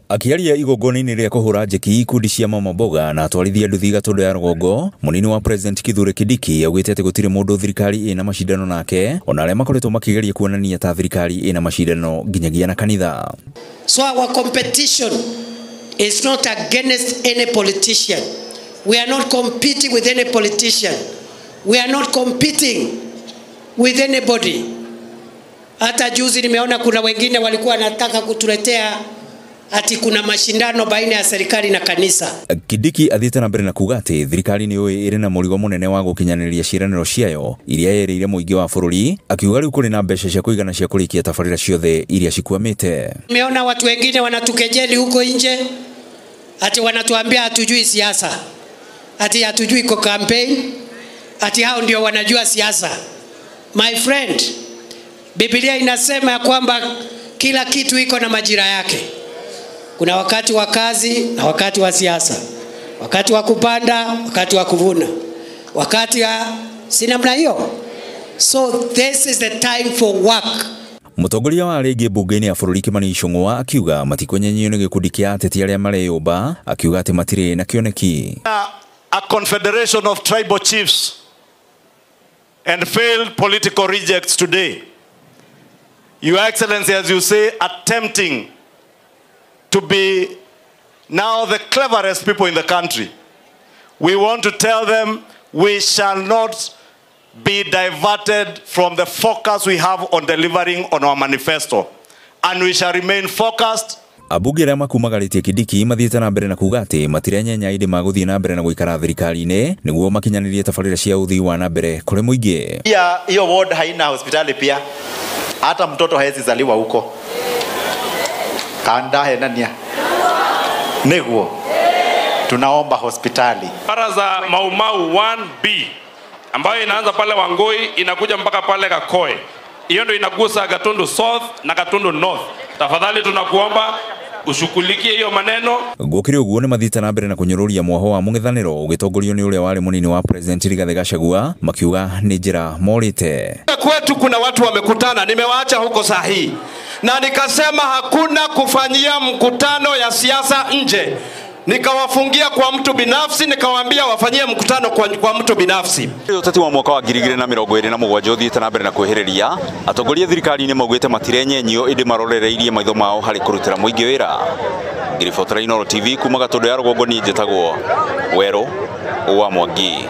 Akiaria igongona-inĩ rĩa kũhũra njeki ikundi cia mama mboga na atwarithia nduthi Gatũndũ ya rũgongo, mũnini wa President Kithure Kindiki augĩte atĩ gũtirĩ mũndũ thirikari ĩna macindano nake, ona arĩa makoretwo makĩgeria kuonania ta thirikari ĩna macindano nginyagia na kanitha. So our competition is not against any politician. We are not competing with any politician. We are not competing with anybody. Hata juzi nimeona kuna wengine walikuwa wanataka kutuletea ati kuna mashindano baina ya serikali na kanisa. Kindiki athiĩte na mbere na kuuga atĩ thirikari nĩ ĩrĩ na mũrigo mũnene wa gũkinyanĩria ciĩranĩro ciayo iria yerĩire mũingĩ wa bũrũri, akiuga rĩu kũrĩ na mbeca cia kũigana cia kũrĩkia tabarĩra ciothe iria cikwamĩte. Nimeona watu wengine wanatukejeli huko nje ati wanatuambia hatujui siasa, ati hatujui kwa campaign, ati hao ndio wanajua siasa. My friend, Biblia inasema ya kwamba kila kitu iko na majira yake. Kuna wakati wa kazi na wakati wa siasa, wakati wa kupanda, wakati wa kuvuna, wakati wa sinamna hiyo. So this is the time for work. Mũtongoria wa rĩngĩ mbunge-inĩ ya bũrũri Kimani Ichung'wa akiuga matikũnyenyio nĩ gĩkundi kĩa ateti arĩa mareyũmba, akiuga atĩ matirĩ na kĩoneki. A confederation of tribal chiefs and failed political rejects today. Your Excellency, as you say, attempting to be now the cleverest people in the country. We want to tell them we shall not be diverted from the focus we have on delivering on our manifesto, and we shall remain focused. Abunge arĩa makumagarĩtie Kindiki mathiĩte na mbere na kuuga atĩ matirenya ĩndĩ magũthiĩ na mbere na gũikara thirikari-inĩ nĩguo makinyanĩrie tabarĩra cia ũthii wa na mbere kũrĩ mũingĩ. Hiyo ward haina hospitali pia, hata mtoto hawezi zaliwa huko. Kanda henania neguo tunaomba hospitali. Baraza Maumau 1B ambayo inaanza pale Wangoi inakuja mpaka pale Kakoe. Hiyo ndio inagusa Gatundu South na Gatundu North. Tafadhali tunakuomba ushughulikie hiyo maneno. Gũkĩrĩ ũguo nĩ mathiĩte na mbere na kũnyũrũria mwoho wa mũng'ethanĩro ũgĩtongorio nĩ ũrĩa warĩ mũnini wa President Rigathi Gachagua, makiuga nĩ njĩra morĩte. Kwetu kuna watu wamekutana, nimewaacha huko sahihi, na nikasema hakuna kufanyia mkutano ya siasa nje. Nikawafungia kwa mtu binafsi, nikawaambia wafanyie mkutano kwa mtu binafsi. Ũteti wa mwaka wa 2027 ũthiĩte na mbere na kwĩhĩrĩria, atongoria thirikari-inĩ maugĩte matirenyenyio ĩndĩ marorereirie maitho mao harĩ kũrutĩra mũingĩ wĩra. Ngiribotera Inooro TV kuma Gatũndũ ya rũgongo, niĩ njĩtagwo Werũ wa Mwangi.